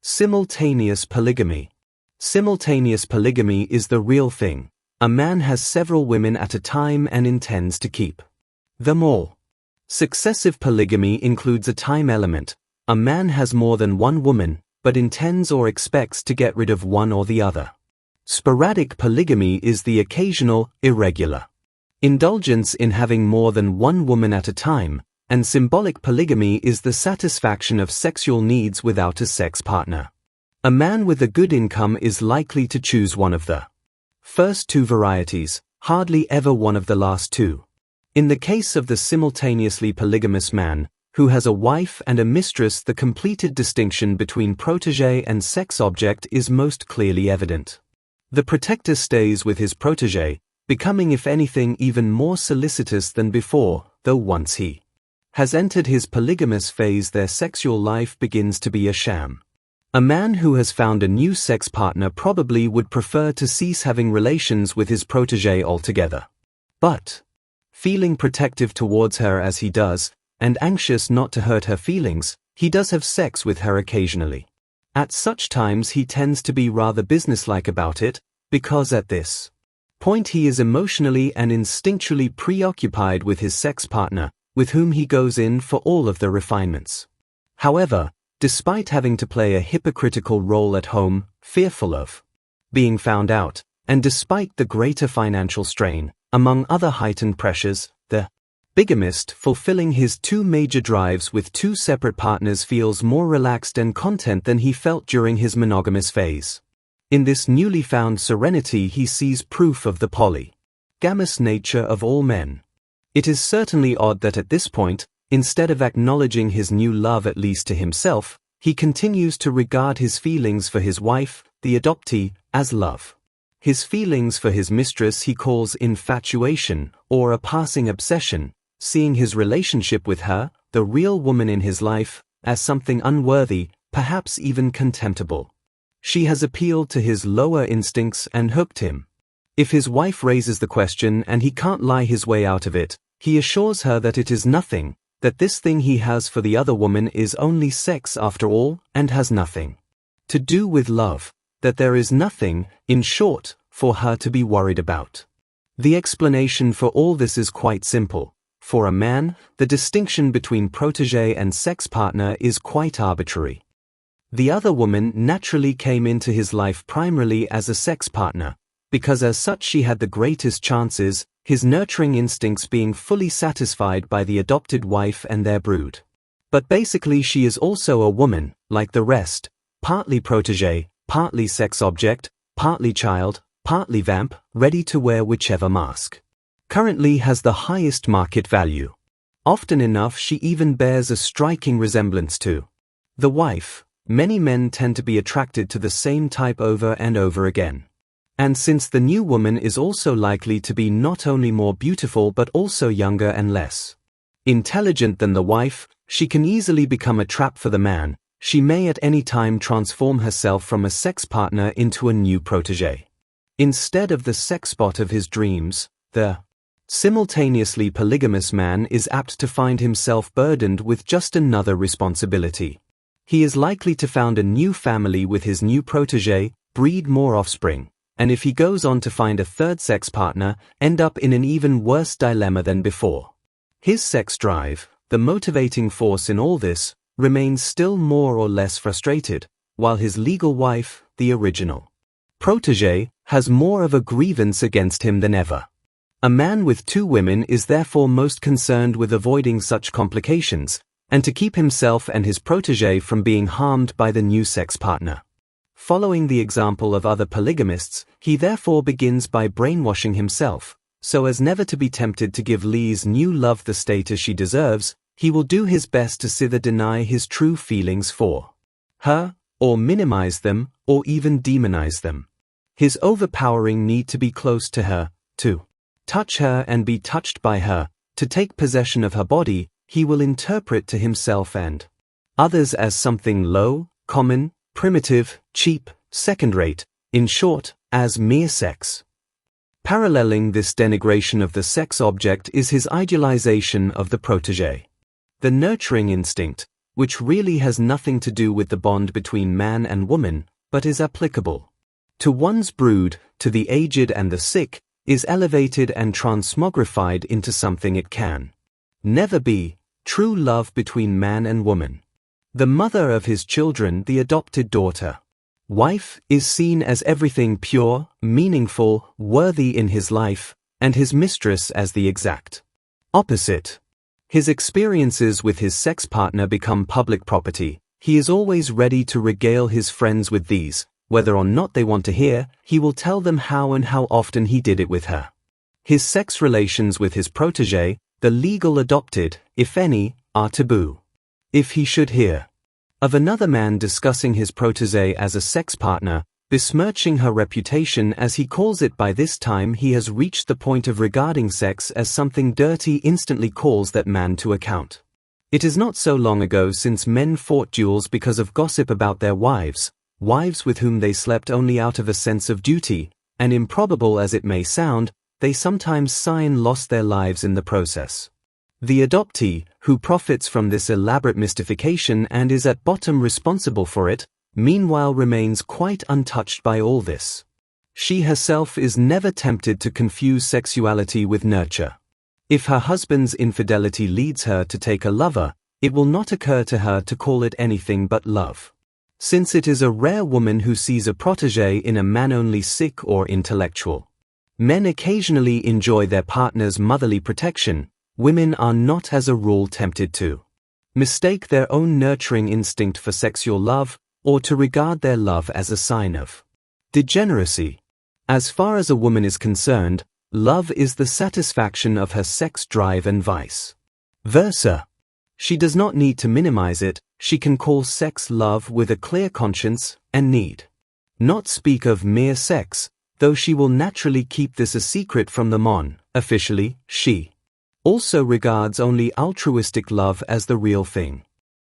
Simultaneous polygamy. Simultaneous polygamy is the real thing. A man has several women at a time and intends to keep them all. Successive polygamy includes a time element. A man has more than one woman, but intends or expects to get rid of one or the other. Sporadic polygamy is the occasional, irregular indulgence in having more than one woman at a time, and symbolic polygamy is the satisfaction of sexual needs without a sex partner. A man with a good income is likely to choose one of the first two varieties, hardly ever one of the last two. In the case of the simultaneously polygamous man, who has a wife and a mistress, the completed distinction between protégé and sex object is most clearly evident. The protector stays with his protégé, becoming if anything even more solicitous than before, though once he has entered his polygamous phase their sexual life begins to be a sham. A man who has found a new sex partner probably would prefer to cease having relations with his protégé altogether. But, feeling protective towards her as he does, and anxious not to hurt her feelings, he does have sex with her occasionally. At such times he tends to be rather businesslike about it, because at this point he is emotionally and instinctually preoccupied with his sex partner, with whom he goes in for all of the refinements. However, despite having to play a hypocritical role at home, fearful of being found out, and despite the greater financial strain, among other heightened pressures, the bigamist fulfilling his two major drives with two separate partners feels more relaxed and content than he felt during his monogamous phase. In this newly found serenity he sees proof of the polygamous nature of all men. It is certainly odd that at this point, instead of acknowledging his new love at least to himself, he continues to regard his feelings for his wife, the adoptee, as love. His feelings for his mistress he calls infatuation, or a passing obsession, seeing his relationship with her, the real woman in his life, as something unworthy, perhaps even contemptible. She has appealed to his lower instincts and hooked him. If his wife raises the question and he can't lie his way out of it, he assures her that it is nothing, that this thing he has for the other woman is only sex after all, and has nothing to do with love, that there is nothing, in short, for her to be worried about. The explanation for all this is quite simple. For a man, the distinction between protégé and sex partner is quite arbitrary. The other woman naturally came into his life primarily as a sex partner, because as such she had the greatest chances, his nurturing instincts being fully satisfied by the adopted wife and their brood. But basically she is also a woman, like the rest, partly protégé, partly sex object, partly child, partly vamp, ready to wear whichever mask currently has the highest market value. Often enough she even bears a striking resemblance to the wife. Many men tend to be attracted to the same type over and over again. And since the new woman is also likely to be not only more beautiful but also younger and less intelligent than the wife, she can easily become a trap for the man. She may at any time transform herself from a sex partner into a new protégé. Instead of the sex bot of his dreams, the simultaneously polygamous man is apt to find himself burdened with just another responsibility. He is likely to found a new family with his new protégé, breed more offspring, and if he goes on to find a third sex partner, end up in an even worse dilemma than before. His sex drive, the motivating force in all this, remains still more or less frustrated, while his legal wife, the original protégé, has more of a grievance against him than ever. A man with two women is therefore most concerned with avoiding such complications, and to keep himself and his protégé from being harmed by the new sex partner. Following the example of other polygamists, he therefore begins by brainwashing himself, so as never to be tempted to give Lee's new love the status she deserves. He will do his best to either deny his true feelings for her, or minimize them, or even demonize them. His overpowering need to be close to her, to touch her and be touched by her, to take possession of her body, he will interpret to himself and others as something low, common, primitive, cheap, second-rate, in short, as mere sex. Paralleling this denigration of the sex object is his idealization of the protégé. The nurturing instinct, which really has nothing to do with the bond between man and woman, but is applicable to one's brood, to the aged and the sick, is elevated and transmogrified into something it can never be, true love between man and woman. The mother of his children, the adopted daughter, wife, is seen as everything pure, meaningful, worthy in his life, and his mistress as the exact opposite. His experiences with his sex partner become public property. He is always ready to regale his friends with these. Whether or not they want to hear, he will tell them how and how often he did it with her. His sex relations with his protégé, the legal adopted, if any, are taboo. If he should hear of another man discussing his protégé as a sex partner, besmirching her reputation as he calls it, by this time he has reached the point of regarding sex as something dirty, instantly calls that man to account. It is not so long ago since men fought duels because of gossip about their wives with whom they slept only out of a sense of duty, and improbable as it may sound, they sometimes lost their lives in the process. The adoptee, who profits from this elaborate mystification and is at bottom responsible for it, meanwhile remains quite untouched by all this. She herself is never tempted to confuse sexuality with nurture. If her husband's infidelity leads her to take a lover, it will not occur to her to call it anything but love. Since it is a rare woman who sees a protégé in a man only sick or intellectual. Men occasionally enjoy their partner's motherly protection. Women are not as a rule tempted to mistake their own nurturing instinct for sexual love, or to regard their love as a sign of degeneracy. As far as a woman is concerned, love is the satisfaction of her sex drive and vice versa. She does not need to minimize it. She can call sex love with a clear conscience, and need not speak of mere sex, though she will naturally keep this a secret from them on. Officially, she also regards only altruistic love as the real thing.